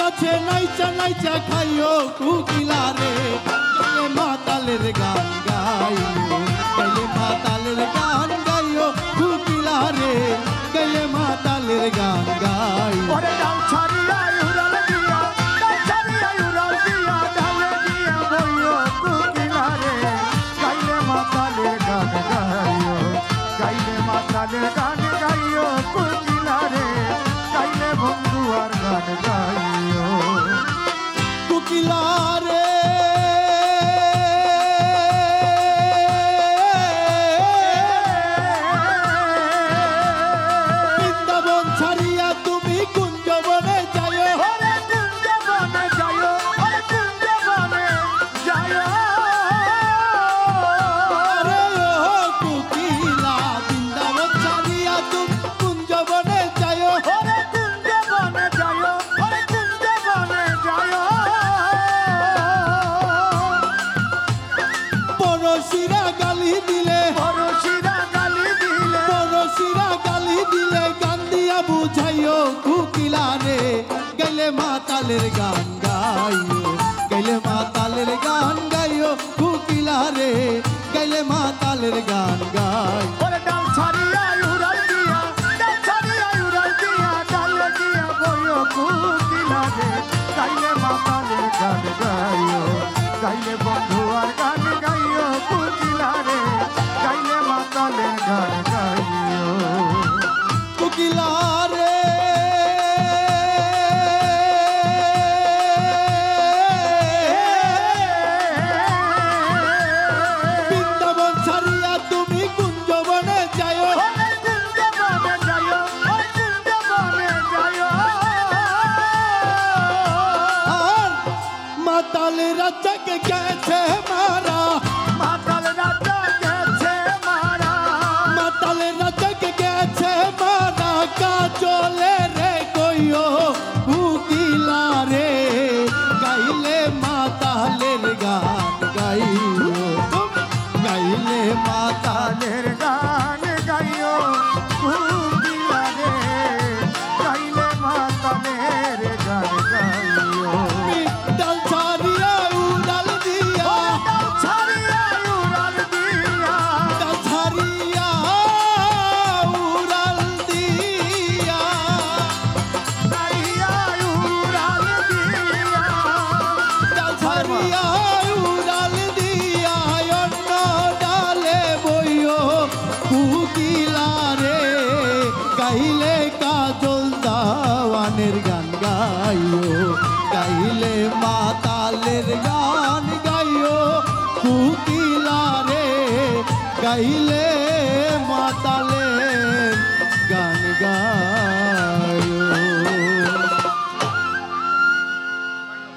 গাছে নাইচা নাইচা খাইও কুকিলা রে গাইলে মাতালের গান গাইও গাইলে মাতালের গান গাইও কুকিলা রে গাইলে মাতালের গান গাইও ওরে ডাল ছাড়িয়া উড়াল দিয়া ডাল ছাড়িয়া উড়াল দিয়া ডালে দিয়া বইও কুকিলা রে গাইলে মাতালের গান গাইও গাইলে মাতালের গান গাইও কুকিলা রে গাইলে বন্ধু আর গান গাইও কুকিলা রে বৃন্দাবন ছাড়িয়া তুমি কুঞ্জবনে যাইও ওরে কুঞ্জবনে যাইও ওরে কুঞ্জবনে যাইও আরে ও কুকিলা বৃন্দাবন ছাড়িয়া তুমি কুঞ্জবনে যাইও ওরে কুঞ্জবনে যাইও ওরে কুঞ্জবনে যাইও পরশিরা গালি দিলে পরশিরা গালি দিলে পরশিরা গালি দিলে গান দিয়া বুঝাইও কুকিলা রে গাইলে মাতালের গান গাইও গাইলে মাতালের গান গাইও কুকিলা রে গাইলে মাতালের গান গাই ওরে ডাল ছাড়িয়া উড়াল দিয়া ডাল ছাড়িয়া উড়াল দিয়া ডালে দিয়া বইও কুকিলা রে গাইলে মাতালের গান গাইও গাইলে বন্ধু আর গান গাইও কুকিলা রে গাইলে মাতালের গান গাইও কুকিলা রে বৃন্দাবন ছাড়িয়া তুমি কুঞ্জবনে যাইও ওরে কুঞ্জবনে যাইও ওরে কুঞ্জবনে যাইও আর মাতাল রাজাকে গেছে মারা মাতাল রাজা গেছে মারা মাতাল রাজাকে গেছে মারা কাজলে রে কইও কুকিলা রে গাইলে মাতালের গান গাইও গাইলে মাতালের মাতালের গান গাইও কুকিলা রে গাইলে মাতালের গান গাইও ডাল ছাড়িয়া উড়াল দিয়া ডাল ছাড়িয়া উড়াল দিয়া ডাল ছাড়িয়া উড়াল দিয়া ছাড়িয়া উড়াল দিয়া ডাল ছাড়িয়া উড়াল দিয়া অন্য ডালে বইও কুকিলা রে গাইলে কাজল দাওয়ানের গান গাইও গাইলে মাতালের গান গাইও কুকিলা রে গাইলে